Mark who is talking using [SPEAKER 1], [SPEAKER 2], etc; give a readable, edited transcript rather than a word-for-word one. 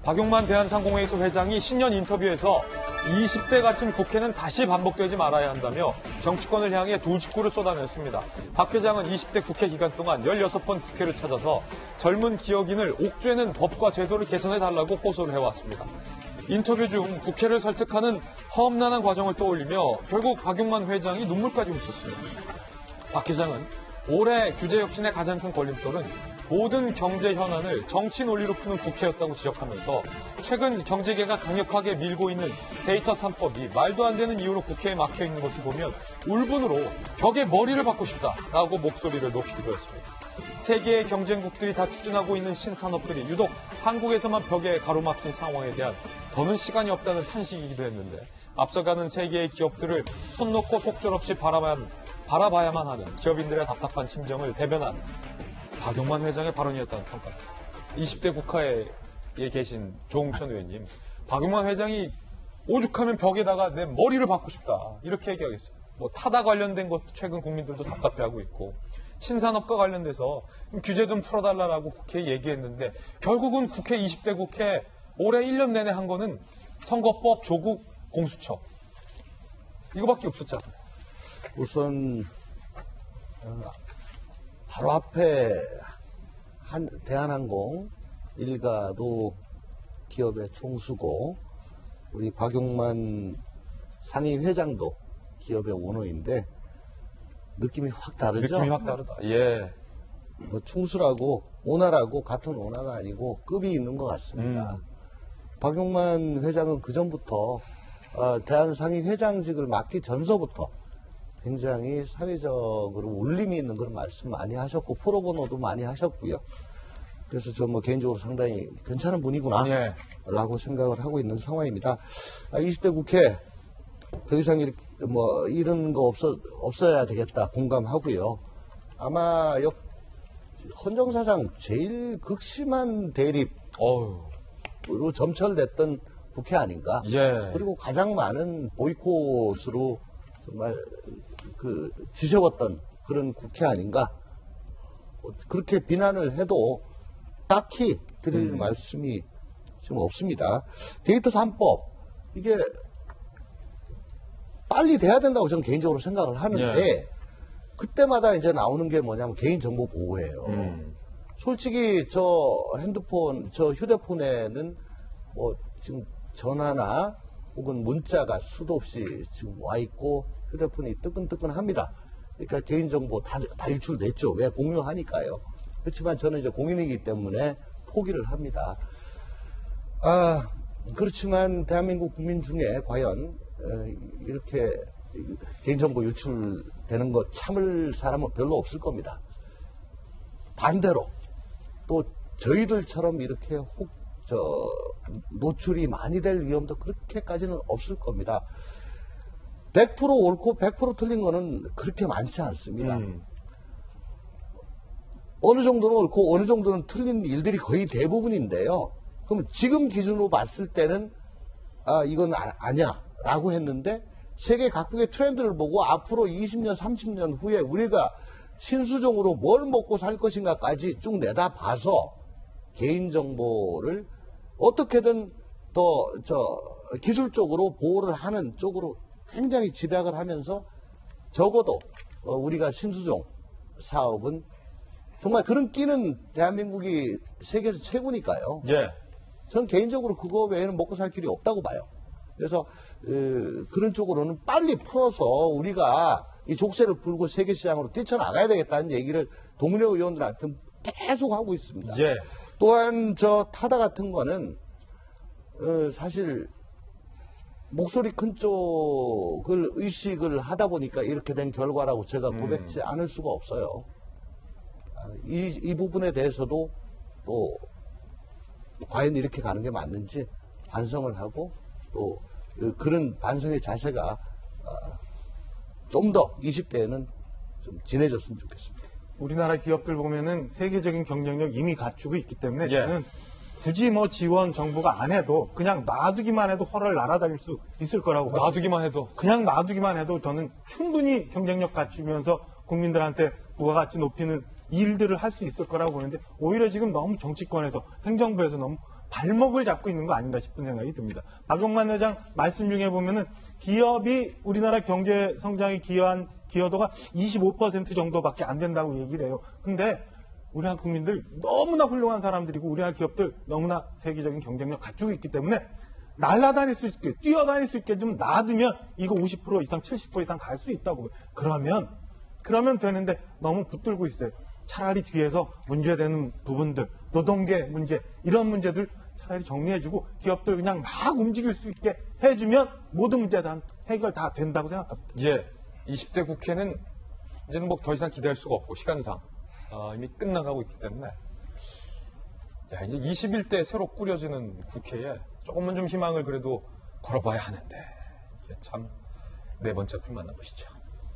[SPEAKER 1] 박용만 대한상공회의소 회장이 신년 인터뷰에서 20대 같은 국회는 다시 반복되지 말아야 한다며 정치권을 향해 돌직구를 쏟아냈습니다. 박 회장은 20대 국회 기간 동안 16번 국회를 찾아서 젊은 기억인을 옥죄는 법과 제도를 개선해달라고 호소를 해왔습니다. 인터뷰 중 국회를 설득하는 험난한 과정을 떠올리며 결국 박용만 회장이 눈물까지 훔쳤습니다. 박 회장은 올해 규제 혁신의 가장 큰 걸림돌은 모든 경제 현안을 정치 논리로 푸는 국회였다고 지적하면서 최근 경제계가 강력하게 밀고 있는 데이터 3법이 말도 안 되는 이유로 국회에 막혀 있는 것을 보면 울분으로 벽에 머리를 박고 싶다라고 목소리를 높이기도 했습니다. 세계의 경쟁국들이 다 추진하고 있는 신산업들이 유독 한국에서만 벽에 가로막힌 상황에 대한 더는 시간이 없다는 탄식이기도 했는데 앞서가는 세계의 기업들을 손 놓고 속절없이 바라봐야만 하는 기업인들의 답답한 심정을 대변한 박용만 회장의 발언이었다는 평가. 20대 국회에 계신 조홍천 의원님, 박용만 회장이 오죽하면 벽에다가 내 머리를 박고 싶다 이렇게 얘기하겠어요. 뭐 타다 관련된 것도 최근 국민들도 답답해하고 있고 신산업과 관련돼서 규제 좀 풀어달라고 국회에 얘기했는데 결국은 국회 20대 국회 올해 1년 내내 한 거는 선거법, 조국, 공수처 이거밖에 없었잖아요.
[SPEAKER 2] 우선 바로 앞에 대한항공 일가도 기업의 총수고 우리 박용만 상임 회장도 기업의 오너인데 느낌이 확 다르죠?
[SPEAKER 1] 느낌이 확 다르다. 예.
[SPEAKER 2] 뭐 총수라고 오너라고 같은 오너가 아니고 급이 있는 것 같습니다. 박용만 회장은 그전부터 대한상임 회장직을 맡기 전서부터 굉장히 사회적으로 울림이 있는 그런 말씀 많이 하셨고 프로보노도 많이 하셨고요. 그래서 저 뭐 개인적으로 상당히 괜찮은 분이구나
[SPEAKER 1] 예.
[SPEAKER 2] 라고 생각을 하고 있는 상황입니다. 20대 국회 더 이상 이런 거 없어야 되겠다 공감하고요. 아마 헌정사상 제일 극심한 대립으로 점철됐던 국회 아닌가.
[SPEAKER 1] 예.
[SPEAKER 2] 그리고 가장 많은 보이콧으로 정말 지새웠던 그런 국회 아닌가. 그렇게 비난을 해도 딱히 드릴 말씀이 지금 없습니다. 데이터 3법 이게 빨리 돼야 된다고 저는 개인적으로 생각을 하는데
[SPEAKER 1] 예.
[SPEAKER 2] 그때마다 이제 나오는 게 뭐냐면 개인정보 보호예요. 솔직히 저 휴대폰에는 뭐 지금 전화나 혹은 문자가 수도 없이 지금 와 있고 휴대폰이 뜨끈뜨끈합니다. 그러니까 개인정보 다 유출됐죠. 왜? 공유하니까요. 그렇지만 저는 이제 공인이기 때문에 포기를 합니다. 그렇지만 대한민국 국민 중에 과연 이렇게 개인정보 유출되는 거 참을 사람은 별로 없을 겁니다. 반대로 또 저희들처럼 이렇게 노출이 많이 될 위험도 그렇게까지는 없을 겁니다. 100% 옳고 100% 틀린 거는 그렇게 많지 않습니다. 어느 정도는 옳고 어느 정도는 틀린 일들이 거의 대부분인데요. 그럼 지금 기준으로 봤을 때는 이건 아니야 라고 했는데 세계 각국의 트렌드를 보고 앞으로 20년 30년 후에 우리가 신수종으로 뭘 먹고 살 것인가까지 쭉 내다봐서 개인정보를 어떻게든 더 기술적으로 보호를 하는 쪽으로 굉장히 집약을 하면서 적어도 우리가 신수종 사업은 정말 그런 끼는 대한민국이 세계에서 최고니까요.
[SPEAKER 1] 예.
[SPEAKER 2] 전 개인적으로 그거 외에는 먹고 살 길이 없다고 봐요. 그래서 그런 쪽으로는 빨리 풀어서 우리가 이 족쇄를 풀고 세계 시장으로 뛰쳐나가야 되겠다는 얘기를 동료 의원들한테 계속 하고 있습니다.
[SPEAKER 1] 예.
[SPEAKER 2] 또한 저 타다 같은 거는 사실 목소리 큰 쪽을 의식을 하다 보니까 이렇게 된 결과라고 제가 고백지 않을 수가 없어요. 이 부분에 대해서도 또 과연 이렇게 가는 게 맞는지 반성을 하고 또 그런 반성의 자세가 좀 더 20대에는 좀 진해졌으면 좋겠습니다.
[SPEAKER 3] 우리나라 기업들 보면은 세계적인 경쟁력 이미 갖추고 있기 때문에
[SPEAKER 1] 예.
[SPEAKER 3] 저는 굳이 뭐 지원 정부가 안 해도 그냥 놔두기만 해도 헐을 날아다닐 수 있을 거라고 봐요.
[SPEAKER 1] 놔두기만 해도.
[SPEAKER 3] 그냥 놔두기만 해도 저는 충분히 경쟁력 갖추면서 국민들한테 부가가치 높이는 일들을 할 수 있을 거라고 보는데 오히려 지금 너무 정치권에서 행정부에서 너무 발목을 잡고 있는 거 아닌가 싶은 생각이 듭니다. 박용만 회장 말씀 중에 보면은 기업이 우리나라 경제 성장에 기여한 기여도가 25% 정도밖에 안 된다고 얘기를 해요. 근데 우리나라 국민들 너무나 훌륭한 사람들이고 우리나라 기업들 너무나 세계적인 경쟁력 갖추고 있기 때문에 날아다닐 수 있게, 뛰어다닐 수 있게 좀 놔두면 이거 50% 이상, 70% 이상 갈 수 있다고. 그러면 되는데 너무 붙들고 있어요. 차라리 뒤에서 문제되는 부분들, 노동계 문제, 이런 문제들 차라리 정리해주고 기업들 그냥 막 움직일 수 있게 해주면 모든 문제 다 해결 다 된다고 생각합니다.
[SPEAKER 1] 예, 20대 국회는 이제는 뭐 더 이상 기대할 수가 없고 시간상 이미 끝나가고 있기 때문에 야, 이제 21대 새로 꾸려지는 국회에 조금은 좀 희망을 그래도 걸어봐야 하는데 이게 참 네 번째 품 만나보시죠.